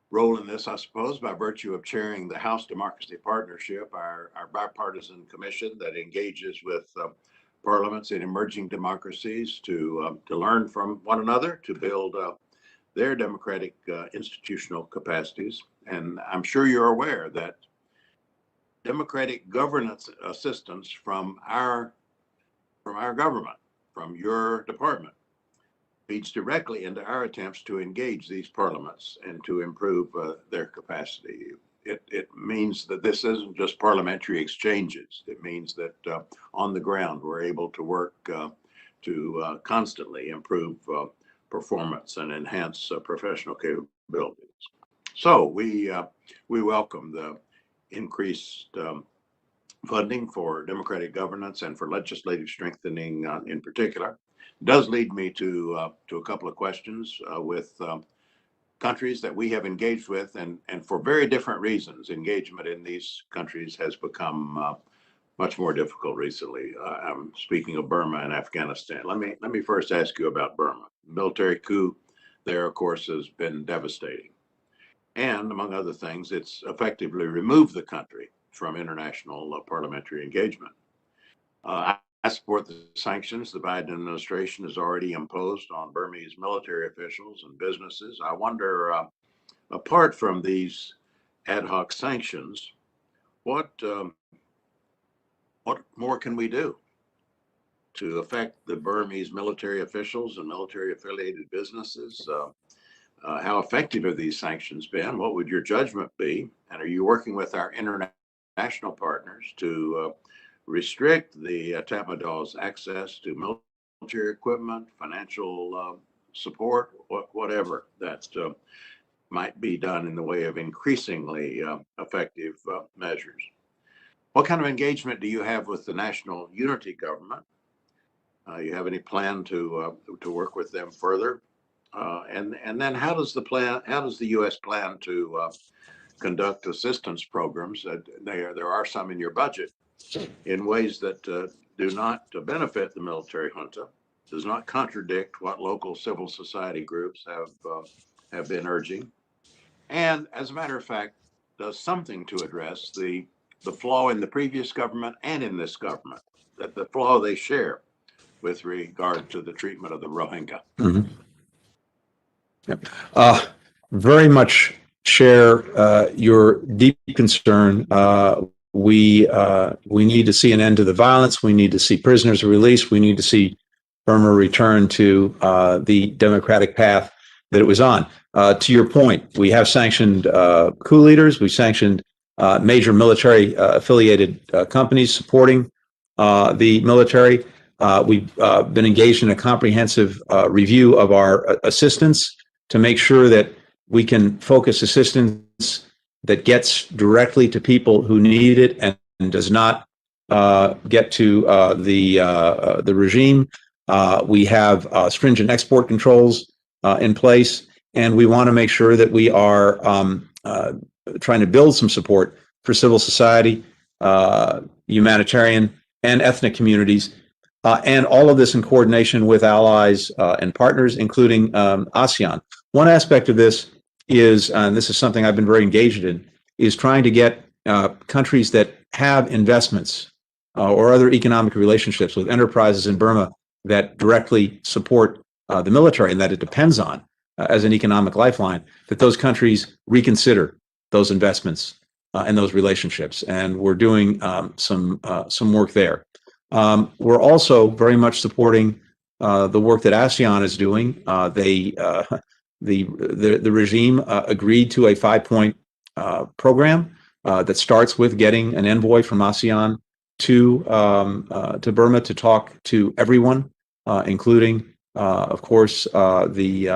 role in this, I suppose, by virtue of chairing the House Democracy Partnership, our bipartisan commission that engages with parliaments in emerging democracies to learn from one another, to build their democratic institutional capacities. And I'm sure you're aware that democratic governance assistance from our government, from your department, feeds directly into our attempts to engage these parliaments and to improve their capacity. It means that this isn't just parliamentary exchanges. It means that on the ground, we're able to work to constantly improve performance and enhance professional capabilities. So we welcome the increased funding for democratic governance and for legislative strengthening in particular. Does lead me to a couple of questions with countries that we have engaged with, and for very different reasons. Engagement in these countries has become much more difficult recently. I'm speaking of Burma and Afghanistan. Let me first ask you about Burma. The military coup there, of course, has been devastating, and among other things, it's effectively removed the country from international parliamentary engagement. I support the sanctions the Biden administration has already imposed on Burmese military officials and businesses. I wonder, apart from these ad hoc sanctions, what more can we do to affect the Burmese military officials and military affiliated businesses? How effective have these sanctions been? What would your judgment be? And are you working with our international international partners to restrict the Tatmadaws' access to military equipment, financial support, whatever that might be done in the way of increasingly effective measures. What kind of engagement do you have with the National Unity Government? You have any plan to work with them further? And then how does the U.S. plan to conduct assistance programs? There are some in your budget in ways that do not benefit the military junta, does not contradict what local civil society groups have been urging, and as a matter of fact, does something to address the flaw in the previous government and in this government, that the flaw they share with regard to the treatment of the Rohingya. Mhm. Yep. Very much share your deep concern. We need to see an end to the violence. We need to see prisoners released. We need to see Burma return to the democratic path that it was on. To your point, we have sanctioned coup leaders. We sanctioned major military affiliated companies supporting the military. We've been engaged in a comprehensive review of our assistance to make sure that we can focus assistance that gets directly to people who need it and does not get to the regime. We have stringent export controls in place, and we want to make sure that we are trying to build some support for civil society, humanitarian, and ethnic communities, and all of this in coordination with allies and partners, including ASEAN. One aspect of this is, and this is something I've been very engaged in, is trying to get countries that have investments or other economic relationships with enterprises in Burma that directly support the military and that it depends on as an economic lifeline, that those countries reconsider those investments and those relationships. And we're doing some work there. We're also very much supporting the work that ASEAN is doing. The regime agreed to a 5-point program that starts with getting an envoy from ASEAN to Burma to talk to everyone, including, of course, the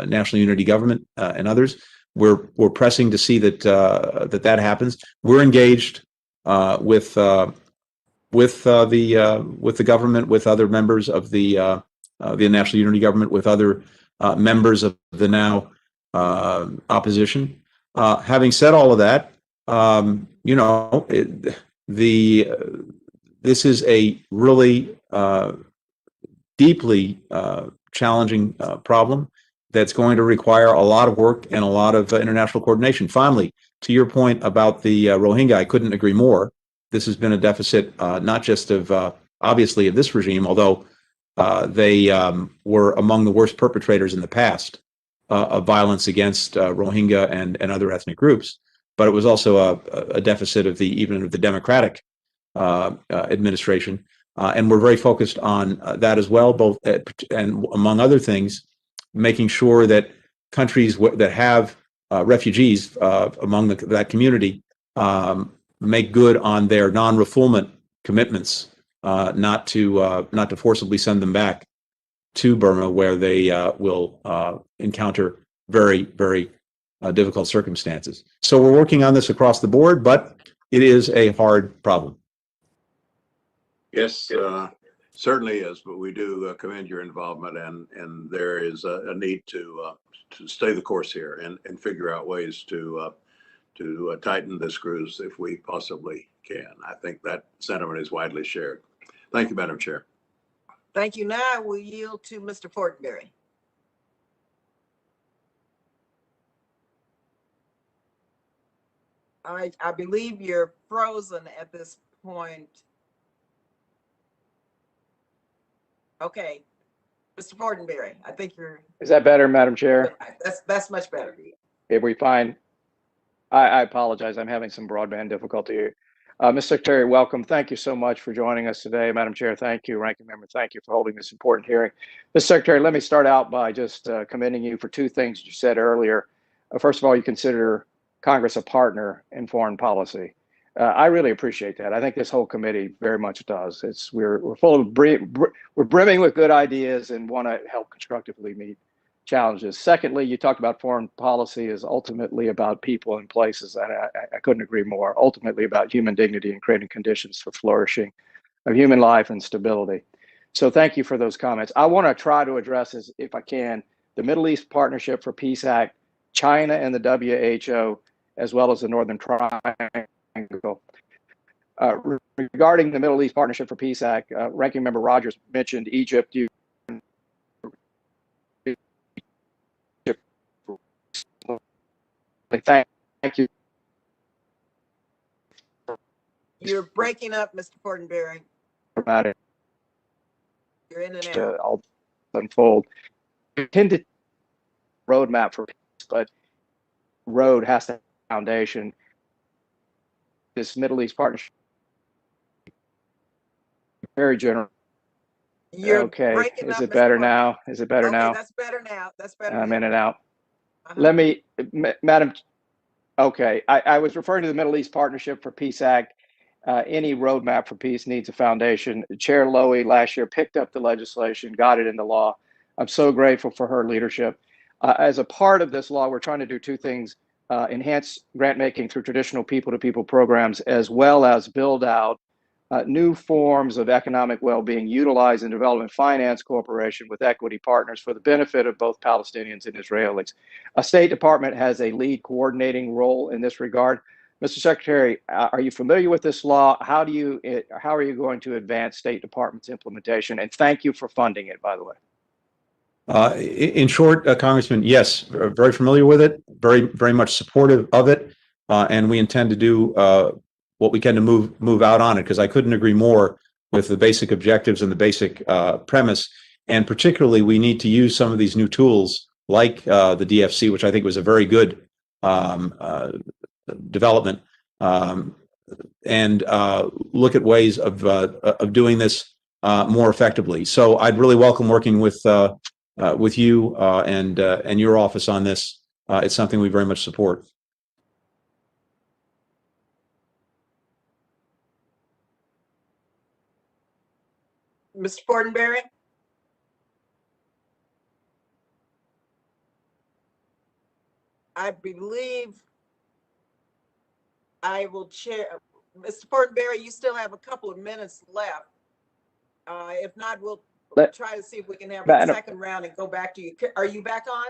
National Unity Government and others. We're pressing to see that that happens. We're engaged with the government, with other members of the National Unity Government, with other members of the now opposition. Having said all of that, this is a really deeply challenging problem that's going to require a lot of work and a lot of international coordination. Finally, to your point about the Rohingya, I couldn't agree more. This has been a deficit not just of, obviously, of this regime, although they were among the worst perpetrators in the past of violence against Rohingya and other ethnic groups, but it was also a deficit of even of the democratic administration. And we're very focused on that as well, both and among other things, making sure that countries that have refugees among that community make good on their non-refoulement commitments, not to forcibly send them back to Burma, where they will encounter very, very difficult circumstances. So we're working on this across the board, but it is a hard problem. Yes, certainly is, but we do commend your involvement, and there is a need to stay the course here and figure out ways to tighten the screws if we possibly can. I think that sentiment is widely shared. Thank you, Madam Chair. Thank you. Now I will yield to Mr. Fortenberry. I believe you're frozen at this point. Okay, Mr. Fortenberry, I think you're. Is that better, Madam Chair? That's much better. If we find, I apologize. I'm having some broadband difficulty here. Ms. Secretary, welcome. Thank you so much for joining us today. Madam Chair, thank you. Ranking Member, thank you for holding this important hearing. Ms. Secretary, let me start out by just commending you for two things you said earlier. First of all, you consider Congress a partner in foreign policy. I really appreciate that. I think this whole committee very much does. We're full of we're brimming with good ideas and want to help constructively meet challenges. Secondly, you talked about foreign policy is ultimately about people and places, and I couldn't agree more. Ultimately about human dignity and creating conditions for flourishing of human life and stability. So thank you for those comments. I want to try to address, if I can, the Middle East Partnership for Peace Act, China and the WHO, as well as the Northern Triangle. Regarding the Middle East Partnership for Peace Act, Ranking Member Rogers mentioned Egypt. Thank you. You're breaking up, Mr. Fortenberry. About it. You're in and out. I'll unfold. Intended roadmap for peace, but road has to have a foundation. This Middle East Partnership, very general. You're okay. breaking Is up, it better Mr. now? Is it better Okay, now? that's better now. That's better. I'm now. in and out. Uh-huh. Let me, Madam. Okay, I was referring to the Middle East Partnership for Peace Act. Any roadmap for peace needs a foundation. Chair Lowy last year picked up the legislation, got it into law. I'm so grateful for her leadership. As a part of this law, we're trying to do two things: enhance grant making through traditional people-to-people programs, as well as build out new forms of economic well-being, utilized in development finance cooperation with equity partners for the benefit of both Palestinians and Israelis. A State Department has a lead coordinating role in this regard. Mr. Secretary, are you familiar with this law? How are you going to advance State Department's implementation? And thank you for funding it, by the way. In short, Congressman, yes, very familiar with it, very much supportive of it, and we intend to do what we can to move out on it, because I couldn't agree more with the basic objectives and the basic premise. And particularly, we need to use some of these new tools like the DFC, which I think was a very good development, and look at ways of doing this more effectively. So I'd really welcome working with you and your office on this. It's something we very much support. Mr. Fortenberry? I believe I will chair. Mr. Fortenberry, you still have a couple of minutes left. If not, we'll try to see if we can have a second round and go back to you. Are you back on?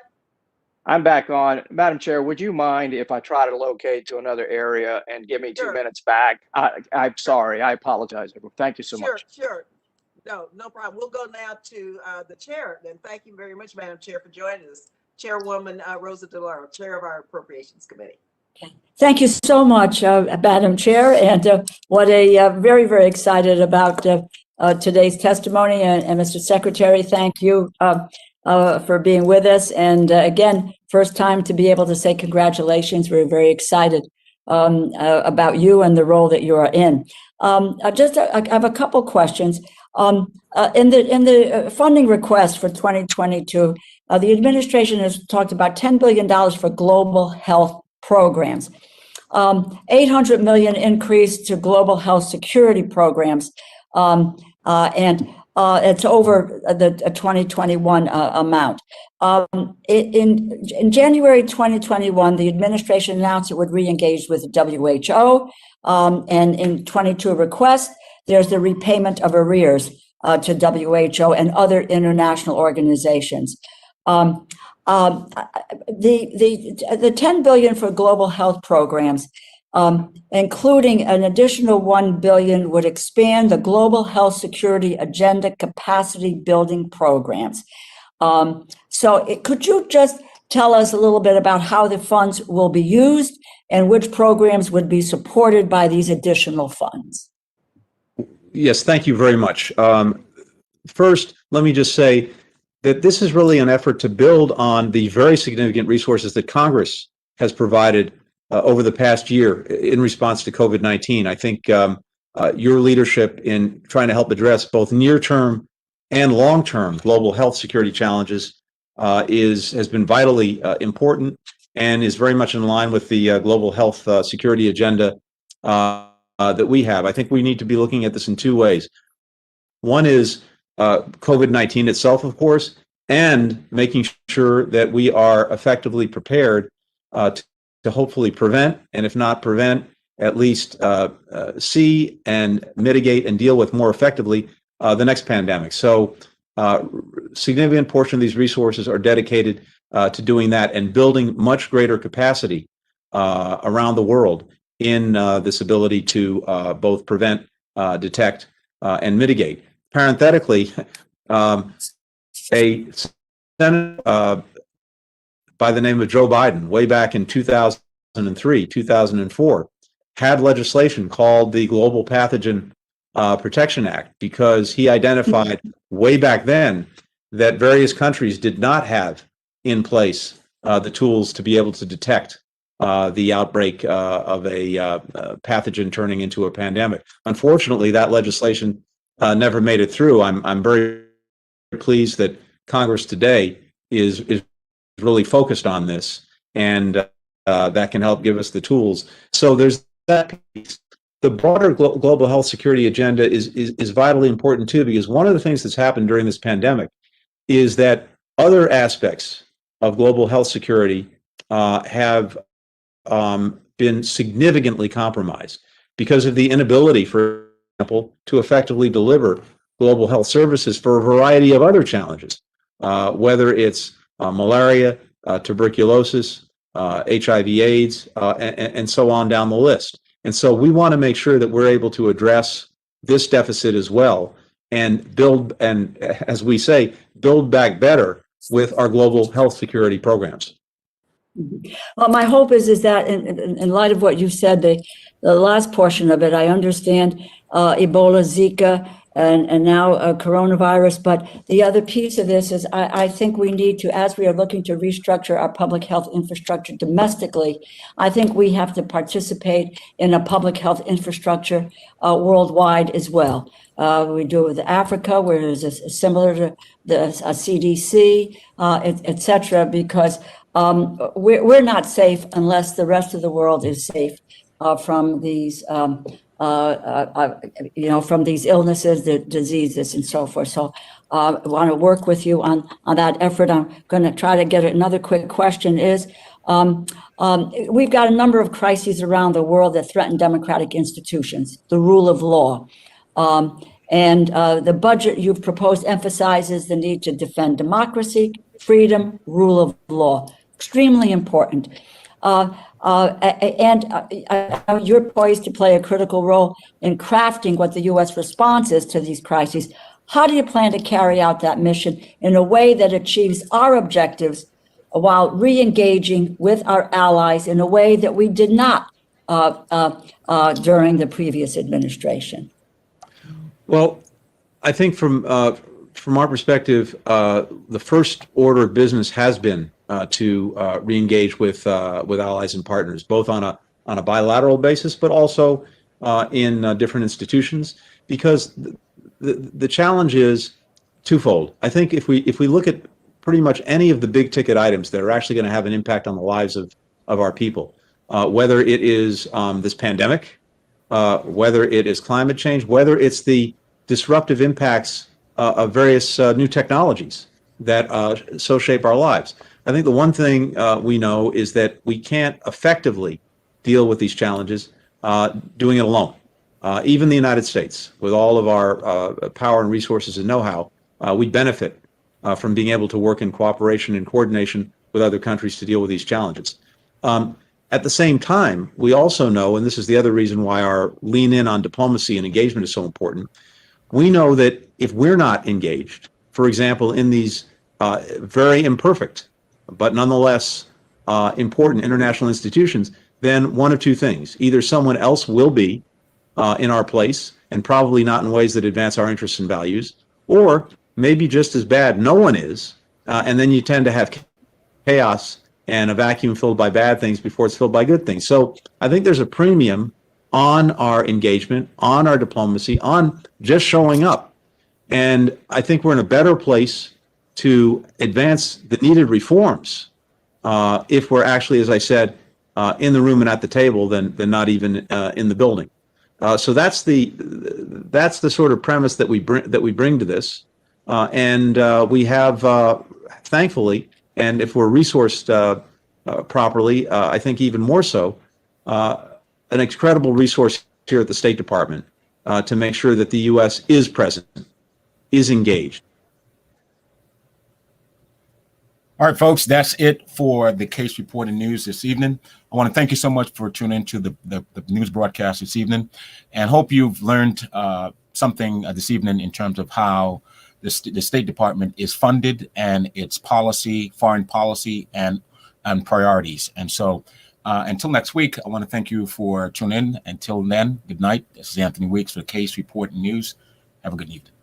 I'm back on. Madam Chair, would you mind if I try to locate to another area and give me 2 minutes back? I'm sorry. I apologize. Thank you so much. Sure. No problem. We'll go now to the chair. Then thank you very much, Madam Chair, for joining us. Chairwoman Rosa DeLauro, Chair of our Appropriations Committee. Thank you so much, Madam Chair, and what a very, very excited about today's testimony. And Mr. Secretary, thank you for being with us. And again, first time to be able to say congratulations. We're very excited about you and the role that you are in. I have a couple questions. In the funding request for 2022, the administration has talked about $10 billion for global health programs, 800 million increase to global health security programs, and it's over the 2021 amount. In January 2021, the administration announced it would re-engage with the WHO, and in 22 requests, there's the repayment of arrears to WHO and other international organizations. The 10 billion for global health programs, including an additional 1 billion, would expand the global health security agenda capacity building programs. Could you just tell us a little bit about how the funds will be used and which programs would be supported by these additional funds? Yes, thank you very much. First, let me just say that this is really an effort to build on the very significant resources that Congress has provided over the past year in response to COVID-19. I think your leadership in trying to help address both near-term and long-term global health security challenges has been vitally important and is very much in line with the global health security agenda that we have. I think we need to be looking at this in two ways. One is COVID-19 itself, of course, and making sure that we are effectively prepared to hopefully prevent, and if not prevent, at least see and mitigate and deal with more effectively the next pandemic. So significant portion of these resources are dedicated to doing that and building much greater capacity around the world in this ability to both prevent, detect, and mitigate. Parenthetically, a senator by the name of Joe Biden, way back in 2003, 2004, had legislation called the Global Pathogen Protection Act because he identified way back then that various countries did not have in place the tools to be able to detect the outbreak of a pathogen turning into a pandemic. Unfortunately, that legislation never made it through. I'm very pleased that Congress today is really focused on this, and that can help give us the tools. So there's that piece. The broader global health security agenda is vitally important too, because one of the things that's happened during this pandemic is that other aspects of global health security have been significantly compromised because of the inability, for example, to effectively deliver global health services for a variety of other challenges, whether it's malaria, tuberculosis, HIV/AIDS, and so on down the list. And so we want to make sure that we're able to address this deficit as well and build, and as we say, build back better with our global health security programs. Well, my hope is that in light of what you said, the last portion of it, I understand Ebola, Zika, and now coronavirus. But the other piece of this is I think we need to, as we are looking to restructure our public health infrastructure domestically, I think we have to participate in a public health infrastructure worldwide as well. We do it with Africa, where it's similar to the CDC, et cetera, because we're not safe unless the rest of the world is safe from these from these illnesses, the diseases, and so forth. So I want to work with you on that effort. I'm going to try to get another quick question is, we've got a number of crises around the world that threaten democratic institutions, the rule of law. And the budget you've proposed emphasizes the need to defend democracy, freedom, rule of law. Extremely important. You're poised to play a critical role in crafting what the U.S. response is to these crises. How do you plan to carry out that mission in a way that achieves our objectives while re-engaging with our allies in a way that we did not during the previous administration? Well, I think from our perspective, the first order of business has been to re-engage with allies and partners, both on a bilateral basis, but also in different institutions, because the challenge is twofold. I think if we look at pretty much any of the big ticket items that are actually going to have an impact on the lives of our people, whether it is this pandemic, whether it is climate change, whether it's the disruptive impacts of various new technologies that so shape our lives. I think the one thing we know is that we can't effectively deal with these challenges doing it alone. Even the United States, with all of our power and resources and know-how, we benefit from being able to work in cooperation and coordination with other countries to deal with these challenges. At the same time, we also know, and this is the other reason why our lean in on diplomacy and engagement is so important, we know that if we're not engaged, for example, in these very imperfect, but nonetheless important international institutions, then one of two things. Either someone else will be in our place, and probably not in ways that advance our interests and values, or maybe just as bad, no one is, and then you tend to have chaos and a vacuum filled by bad things before it's filled by good things. So I think there's a premium on our engagement, on our diplomacy, on just showing up. And I think we're in a better place to advance the needed reforms if we're actually, as I said, in the room and at the table than not even in the building. So that's the sort of premise that we bring to this, and we have, thankfully, and if we're resourced properly, I think even more so, an incredible resource here at the State Department to make sure that the U.S. is present, is engaged. All right, folks, that's it for the Case Report and News this evening. I want to thank you so much for tuning into the news broadcast this evening, and hope you've learned something this evening in terms of how the State Department is funded and its policy, foreign policy, and priorities. And so until next week, I want to thank you for tuning in. Until then, good night. This is Anthony Weeks for the Case Report and News. Have a good evening.